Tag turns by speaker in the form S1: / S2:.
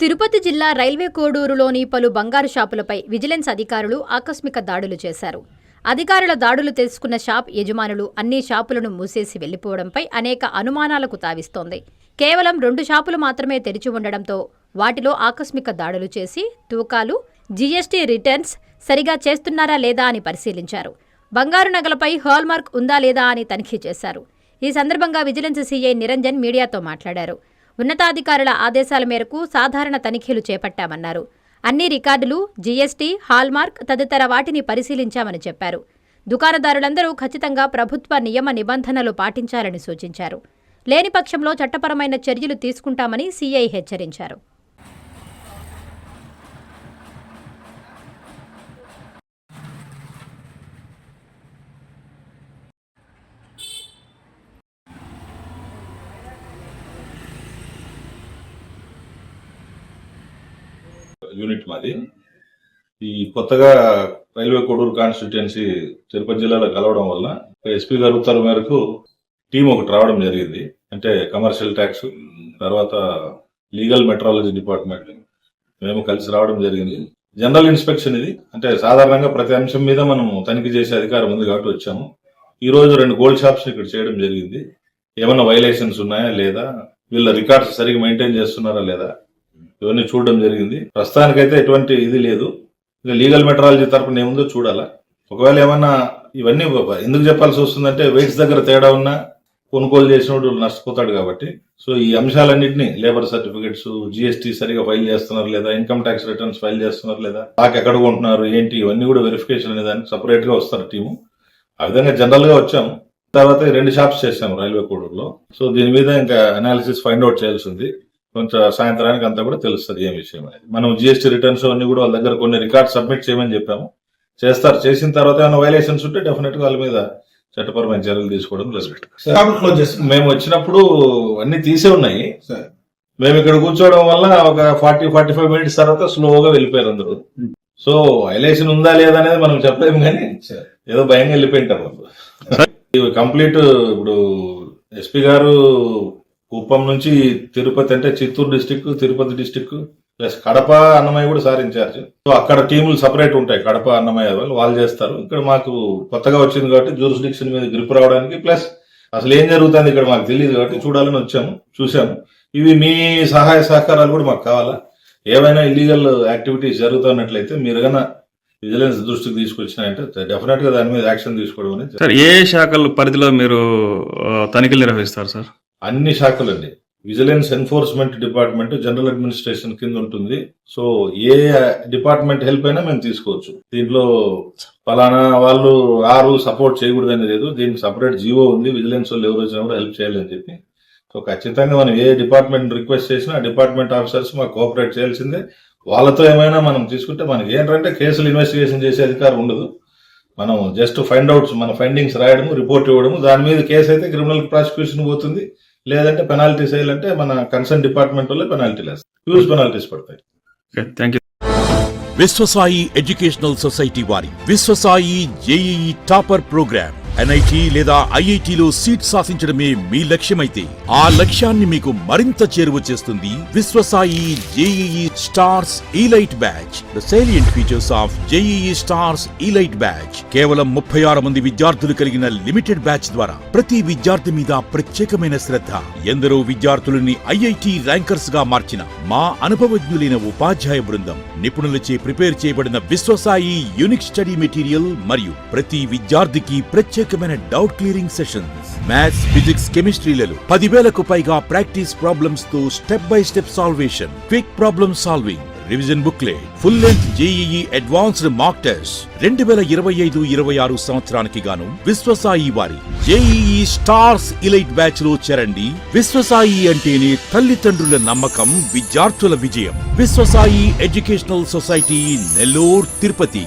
S1: తిరుపతి జిల్లా రైల్వే కోడూరులోని పలు బంగారు షాపులపై విజిలెన్స్ అధికారులు ఆకస్మిక దాడులు చేశారు. అధికారుల దాడులు తెలుసుకున్న షాప్ యజమానులు అన్ని షాపులను మూసేసి వెళ్లిపోవడంపై అనేక అనుమానాలకు తావిస్తోంది. కేవలం 2 షాపులు మాత్రమే తెరిచి ఉండడంతో వాటిలో ఆకస్మిక దాడులు చేసి తూకాలు, జీఎస్టీ రిటర్న్స్ సరిగా చేస్తున్నారా లేదా అని పరిశీలించారు. బంగారు నగలపై హాల్మార్క్ ఉందా లేదా అని తనిఖీ చేశారు. ఈ సందర్భంగా విజిలెన్స్ సీఐ నిరంజన్ మీడియాతో మాట్లాడారు. ఉన్నతాధికారుల ఆదేశాల మేరకు సాధారణ తనిఖీలు చేపట్టామన్నారు. అన్ని రికార్డులు, జీఎస్టీ, హాల్మార్క్ తదితర వాటిని పరిశీలించామని చెప్పారు. దుకాణదారులందరూ ఖచ్చితంగా ప్రభుత్వ నియమ నిబంధనలు పాటించాలని సూచించారు. లేని పక్షంలో చట్టపరమైన చర్యలు తీసుకుంటామని సీఐ హెచ్చరించారు.
S2: యూనిట్ మాది. ఈ కొత్తగా రైల్వే కోడూరు కాన్స్టిట్యుయెన్సీ తిరుపతి జిల్లాలో కలవడం వల్ల ఎస్పీ గారు ఉత్తర్వు మేరకు టీం ఒకటి రావడం జరిగింది. అంటే కమర్షియల్ ట్యాక్స్, తర్వాత లీగల్ మెట్రాలజీ డిపార్ట్మెంట్ మేము కలిసి రావడం జరిగింది. జనరల్ ఇన్స్పెక్షన్ ఇది. అంటే సాధారణంగా ప్రతి అంశం మీద మనం తనిఖీ చేసే అధికారం ఉంది కాబట్టి వచ్చాము. ఈ రోజు 2 గోల్డ్ షాప్స్ ఇక్కడ చేయడం జరిగింది. ఏమైనా వైలేషన్స్ ఉన్నాయా లేదా, వీళ్ళ రికార్డ్స్ సరిగ్గా మెయింటైన్ చేస్తున్నారా లేదా, ఇవన్నీ చూడడం జరిగింది. ప్రస్తుతానికైతే ఎటువంటి ఇది లేదు. ఇంకా లీగల్ మెట్రాలజీ తరపున ఏముందో చూడాలా. ఒకవేళ ఏమన్నా ఇవన్నీ ఎందుకు చెప్పాల్సి వస్తుందంటే వెయిట్స్ దగ్గర తేడా ఉన్నా కొనుగోలు చేసినోడు నష్టపోతాడు కాబట్టి. సో ఈ అంశాలన్నింటినీ లేబర్ సర్టిఫికెట్స్, జీఎస్టీ సరిగా ఫైల్ చేస్తున్నారు లేదా, ఇన్కమ్ ట్యాక్స్ రిటర్న్స్ ఫైల్ చేస్తున్నారు లేదా, స్టాక్ ఎక్కడ కొంటున్నారు ఏంటి, ఇవన్నీ కూడా వెరిఫికేషన్ అనే దానికి సపరేట్ గా వస్తారు టీము. ఆ విధంగా జనరల్ గా వచ్చాము. తర్వాత 2 షాప్స్ చేశాము రైల్వే కోడూరులో. సో దీని మీద ఇంకా అనాలిసిస్ ఫైండ్ అవుట్ చేయాల్సి ఉంది. కొంచెం సాయంత్రానికి అంతా కూడా తెలుస్తుంది ఏం విషయం అనేది. మనం జీఎస్టీ రిటర్న్స్ అన్ని కూడా వాళ్ళ దగ్గర కొన్ని రికార్డ్ సబ్మిట్ చేయమని చెప్పాము. చేస్తారు. చేసిన తర్వాత ఏమైనా వైలేషన్స్ ఉంటే డెఫినెట్ గా వాళ్ళ మీద చట్టపరమైన చర్యలు తీసుకోవడం జరుగుతుంది. మేము వచ్చినప్పుడు అన్ని తీసే ఉన్నాయి. మేము ఇక్కడ కూర్చోవడం వల్ల ఒక 40-45 మినిట్స్ తర్వాత స్లోగా వెళ్ళిపోయారు అందరూ. సో వైలేషన్ ఉందా లేదా అనేది మనం చెప్పలేము, కానీ ఏదో భయంగా వెళ్ళిపోయింటారు వాళ్ళు. కంప్లీట్ ఇప్పుడు ఎస్పీ గారు కుప్పం నుంచి తిరుపతి, అంటే Chittoor district, Tirupati district plus Kadapa, Annamayya కూడా సార్ ఇన్ఛార్జ్. సో అక్కడ టీములు సపరేట్ ఉంటాయి. కడప, అన్నమయ్య వాళ్ళు చేస్తారు. ఇక్కడ మాకు కొత్తగా వచ్చింది కాబట్టి జ్యూరిస్డిక్షన్ మీద గ్రిప్ రావడానికి, ప్లస్ అసలు ఏం జరుగుతుంది ఇక్కడ మాకు తెలియదు కాబట్టి చూడాలని వచ్చాము, చూసాము. ఇవి మీ సహాయ సహకారాలు కూడా మాకు కావాలా. ఏవైనా ఇల్లీగల్ యాక్టివిటీస్ జరుగుతున్నట్లయితే మీరు కన్నా విజిలెన్స్ దృష్టికి తీసుకొచ్చినాయంటే డెఫినెట్ గా దాని మీద యాక్షన్ తీసుకోవడం అనేది.
S3: సార్, ఏ శాఖల పరిధిలో మీరు తనిఖీలు నిర్వహిస్తారు సార్?
S2: అన్ని శాఖలండి. Vigilance enforcement department general administration కింద ఉంటుంది. సో ఏ డిపార్ట్మెంట్ హెల్ప్ అయినా మేము తీసుకోవచ్చు. దీంట్లో ఫలానా వాళ్ళు సపోర్ట్ చేయకూడదు అనేది లేదు. దీనికి సపరేట్ జీవో ఉంది. విజిలెన్స్ వాళ్ళు ఎవరు వచ్చినా కూడా హెల్ప్ చేయాలని చెప్పి. సో ఖచ్చితంగా మనం ఏ డిపార్ట్మెంట్ రిక్వెస్ట్ చేసినా ఆ డిపార్ట్మెంట్ ఆఫీసర్స్ మాకు కోఆపరేట్ చేయాల్సిందే. వాళ్ళతో ఏమైనా మనం తీసుకుంటే మనకి ఏంటంటే కేసులు ఇన్వెస్టిగేషన్ చేసే అధికారం ఉండదు. మనం జస్ట్ ఫైండ్ అవుట్స్, మన ఫైండింగ్స్ రాయడము, రిపోర్ట్ ఇవ్వడము. దాని మీద కేసు అయితే క్రిమినల్ ప్రాసిక్యూషన్ పోతుంది. లేదంటే పెనాల్టీస్ వేయాలంటే మన కన్సర్న్ డిపార్ట్మెంట్ వల్ల పెనాల్టీ లేదు, హ్యూజ్ పెనాల్టీస్ పడతాయి.
S3: Thank you.
S4: Vishwasai educational society వారి Vishwasai JEE topper program. NIT లేదా ఐఐటిలో సీట్ సాధించడమే మీ లక్ష్యమైతే ఆ లక్ష్యాన్ని మీకు మరింత చేరువ చేస్తుంది Viswasai JEE stars elite batch. The salient features of JEE stars elite batch. కేవలం 36 మంది విద్యార్థులు కలిగిన లిమిటెడ్ బ్యాచ్ ద్వారా ప్రతి విద్యార్థి మీద ప్రత్యేకమైన శ్రద్ధ. ఎందరో విద్యార్థులని ఐఐటి ర్యాంకర్స్ గా మార్చిన మా అనుభవజ్ఞులైన ఉపాధ్యాయ బృందం, నిపుణులచే ప్రిపేర్ చేయబడిన విశ్వసాయి యూనిక్ స్టడీ మెటీరియల్ మరియు ప్రతి విద్యార్థికి ప్రత్యేకమైన doubt clearing sessions. Maths, physics, కెమిస్ట్రీలలో 10,000కు పైగా ప్రాక్టీస్ ప్రాబ్లమ్స్ తో step by step salvation, quick problem solving, revision booklet, full length JEE advanced mock test. 2025-26 సంవత్సరానికి గాను విశ్వసాయి వారి జేఈఈ స్టార్స్ ఇలైట్ బ్యాచ్ లో చేరండి. విశ్వసాయి అంటేనే తల్లిదండ్రుల నమ్మకం, విద్యార్థుల విజయం. Viswasai educational society, Nellore, Tirupati.